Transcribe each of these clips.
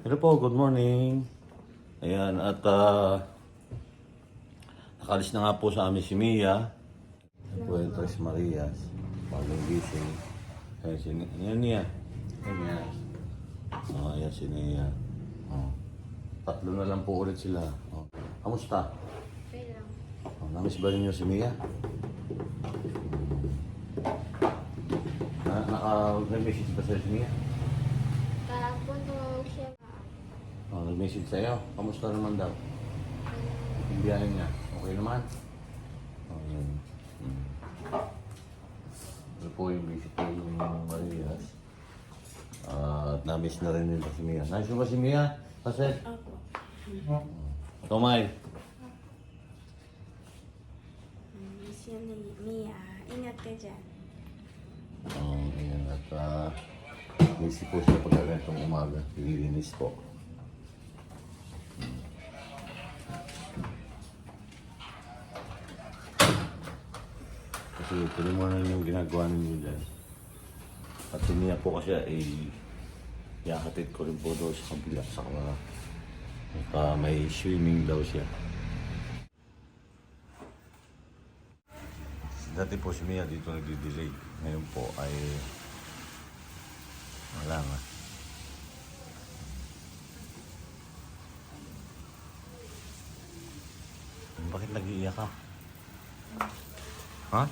Hello po, good morning. Ayan, at nakalis na nga po sa amin si Mia. Ayan po yung Tres Marias. Bagong gising. Ayan si Nia. Ayan. Ayan si Nia. Tatlo na lang po ulit sila. Kamusta? Okay lang. Namiss ba ninyo si Mia? Naka-message ba sa'yo si Mia? Kahapon tumawag siya. Nag-message sa'yo. Kamusta naman daw? Yung biyahe niya. Okay naman? Yun. Ito po yung visit ko yung Marias. At na-miss na rin nila si Mia. Nice ba si Mia? Kasi? Opo. Tomay. Miss yun ni Mia. Ingat ka dyan. Ayan. At busy po siya pag ganitong umaga. Ililinis po. Kasi tuloy mo na yung ginagawa ninyo dyan. At si Mia po kasi ay iakatid ko rin po doon sa kabila sa kamara. At may swimming daw siya. Dati po si Mia dito nagdi-delay. Ngayon po ay wala nga. Bakit nag-iiyak ka? Ha?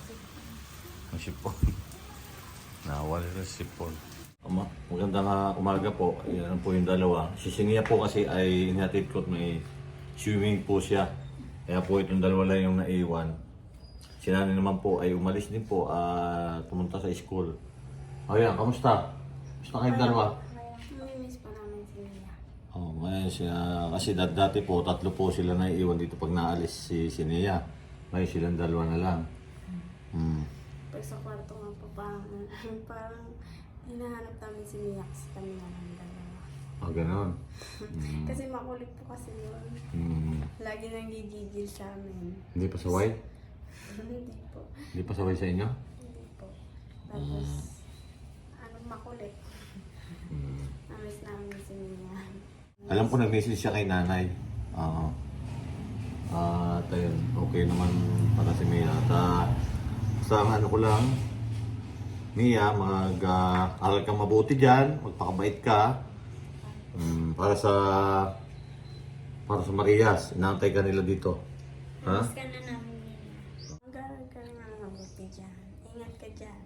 Ang sipon. Nawala na sipon. Magandang umaga po. Yan po yung dalawa. Si Sinia po kasi ay hinatid ko at may swimming po siya. Kaya po itong dalawa lang yung naiwan. Si nanay naman po ay umalis din po at pumunta sa school. O yan, kamusta? Kamusta kayong dalawa? Mamimiss pa namin si Mia. Ngayon siya, kasi dati po, tatlo po sila naiiwan dito pag naalis si Sinia. Ngayon silang dalawa na lang. Pag sa kwarto nga po, parang hinahanap namin si Mia kasi kami na lang dalawa. Ganon. Kasi makulit po kasi yun. Lagi nang gigigil sa amin. Hindi pa saway? Hindi po. Hindi pa saway sa inyo? Hindi po. Tapos, makulit. Namiss namin si Mia. Alam ko nag-message siya kay nanay. At ayun, okay naman para si Mia. At sa ano ko lang, Mia, mag-aral kang mabuti dyan, magpakabait ka. Para sa Marias, inaantay ka nila dito. Ha? Namiss ka na namin, Mia. Mag-aaral ka na nga mabuti dyan. Ingat ka dyan.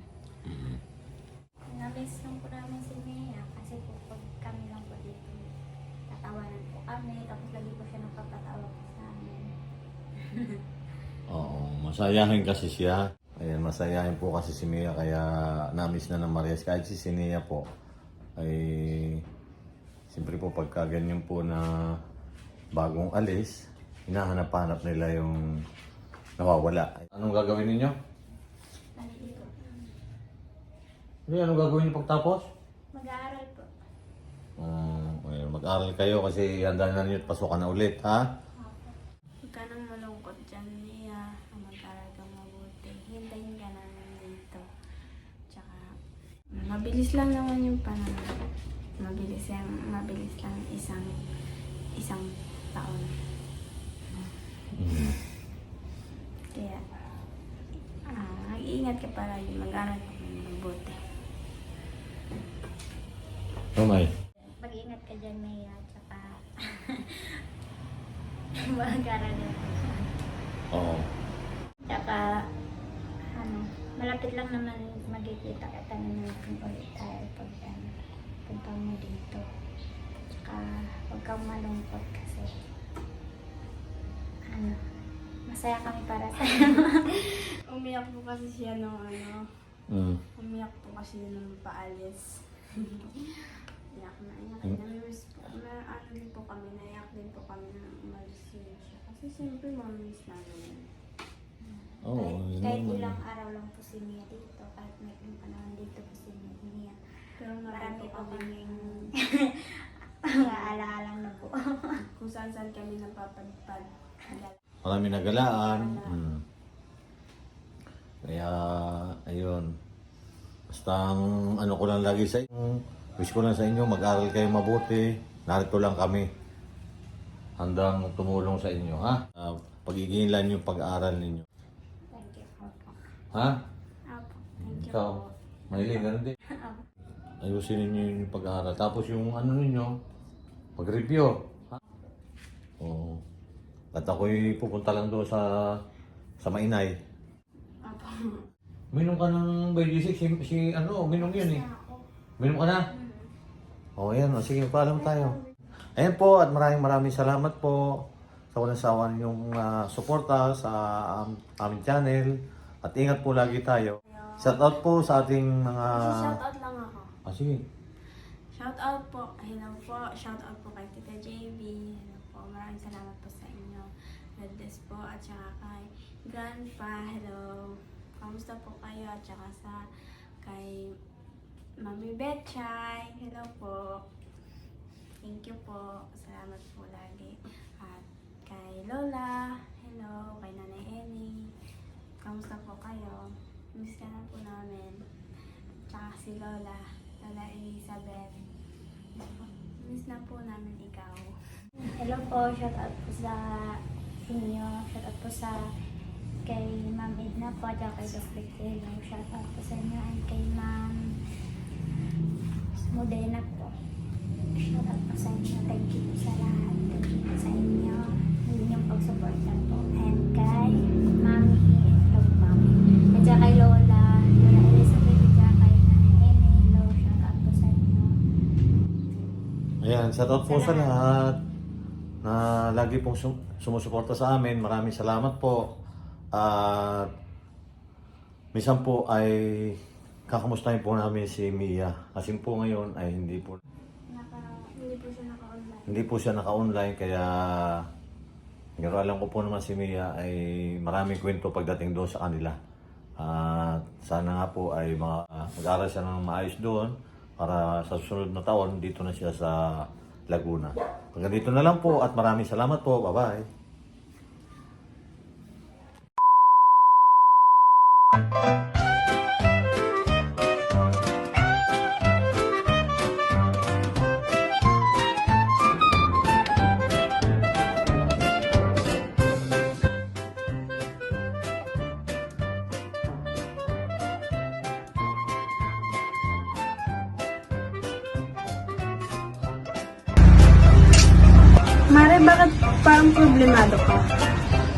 Namiss lang po namin si Mia kasi po pag kami lang po dito, tatawanan po kami, tapos lagi po siya napapatawa po sa amin. Oo, masayahin kasi siya. Ayan, masayahin po kasi si Mia kaya namiss na ng Marias. Kahit si Sinia po ay siyempre po pagka ganyan po na bagong alis, hinahanap-hanap nila yung nawawala. Anong gagawin ninyo? Nalilito. Anong gagawin niyo pagtapos? Mag-aaral po. Ayun, mag-aral kayo kasi handa na ninyo at pasukan na ulit, ha? Huwag ka nang malungkot dyan, Mia. Mag-aaral kang mabuti. Hintayin ka namin dito. Tsaka, mabilis lang naman yung panahon. Mabilis lang isang taon. Kaya, mag-iingat ka palagi. Mag-aaral ka mabuti. Mamay. Mag-ingat ka dyan, Mia, tsaka mag-aaral din po siya. Oo. Tsaka, malapit lang naman magkikita ka natin ulit tayo pag punta mo dito. Tsaka, huwag kang malungkot kasi, masaya kami para sa'yo. Umiyak po kasi siya nung umiyak po kasi siya nung paalis. Iyak na iyak. Namiss po. Din po kami, naiyak din po kami na umalis siya. Kasi siyempre mamiss namin. Oo, Kahit ilang araw lang po si Mia dito, kahit may panahon dito po si Mia. Pero marami Marami po po kami mga alaala na po. kung saan kami napapadpad. Marami nagalaan. Kaya, ayun. Basta ang ano ko lang lagi sa inyo, wish ko lang sa inyo, mag-aral kayo mabuti. narito lang kami. Handang tumulong sa inyo, ha? Pagigilan yung pag-aaral ninyo. Thank you po. Ha? Apo, thank you Ikaw, po. mahilig, ganun din. Ayusin ninyo yung pag-aaral. Tapos yung ano ninyo, pag-review. Ha? Oo. At ako'y pupunta lang doon sa Mainay. Apo. Minom ka ng Biodiesel, minom yun eh. Minom ka na? O yan, sige, paalam tayo. Ayan po, at maraming salamat po sa walang sawa ninyong suporta sa aming channel. At ingat po lagi tayo. Shout out po sa ating mga... Shoutout lang ako. Sige. Shoutout po. Hello po. Shoutout po kay Tita JB. Hello po. Maraming salamat po sa inyo. God bless po. At saka kay Grandpa. Hello. Kamusta po kayo? At saka kay Mami Betchay. Hello po. Thank you po. Salamat po lagi. At kay Lola. Hello. Kay Nanay Eni. Kamusta po kayo? Miss ka na po namin. Tsaka si Lola Elizabeth. Miss na po namin ikaw. Hello po, shout out po sa inyo. Shout out po sa kay Ma'am Edna po at kay Dr. Hello. Shout out po sa inyo and kay Ma'am Modena po. Shout out po sa inyo. Thank you po sa lahat. Thank you po sa inyo. Inyong pagsuporta po. And kay Mami, hello Mami. At saka kay Lola Elizabeth, at saka kay Nanay Ene. Hello, shout out po sa inyo. Ayan, shout out po sa lahat na lagi pong sumusuporta sa amin. Maraming salamat po. At minsan po ay kakamustahin po namin si Mia. Kasi po ngayon ay hindi po Hindi po siya naka-online. kaya pero alam ko po naman si Mia ay maraming kwento pagdating doon sa kanila. At sana nga po ay mag-aral siya ng maayos doon para sa susunod na taon dito na siya sa Laguna. Hanggang dito na lang po at maraming salamat po. Bye-bye. Mare, bakit parang problemado ka?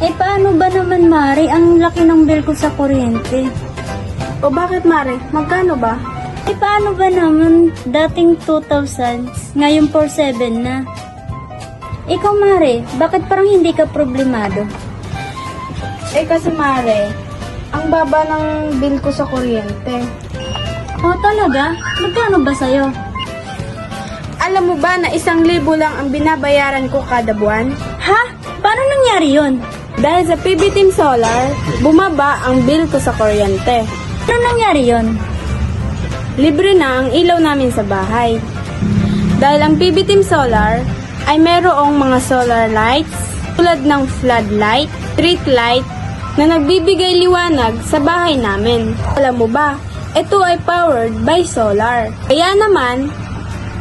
Eh paano ba naman Mari, ang laki ng bill ko sa kuryente? O bakit Mare? Magkano ba? Eh paano ba naman dating 2,000, ngayon 4,700 na? Ikaw Mari, bakit parang hindi ka problemado? Eh kasi Mare, ang baba ng bill ko sa kuryente. Oh talaga? Magkano ba sa'yo? Alam mo ba na 1,000 lang ang binabayaran ko kada buwan? Ha? Paano nangyari yun? Dahil sa PB Team Solar, bumaba ang bill ko sa kuryente. Paano nangyari yun? Libre na ang ilaw namin sa bahay. Dahil ang PB Team Solar ay merong mga solar lights tulad ng floodlight, street light na nagbibigay liwanag sa bahay namin. Alam mo ba, ito ay powered by solar. Kaya naman,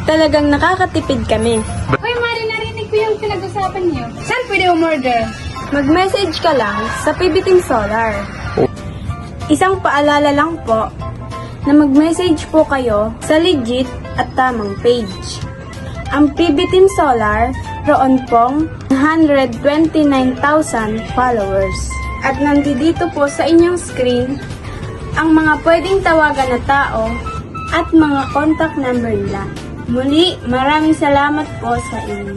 talagang nakakatipid kami. Hoy, Mari, narinig ko yung pinag-usapan niyo. Saan pwede umorder? Mag-message ka lang sa PB Team Solar. Isang paalala lang po na mag-message po kayo sa legit at tamang page. Ang PB Team Solar, roon pong 129,000 followers. At nandito po sa inyong screen ang mga pwedeng tawagan na tao at mga contact number nila. Muli, maraming salamat po sa inyo.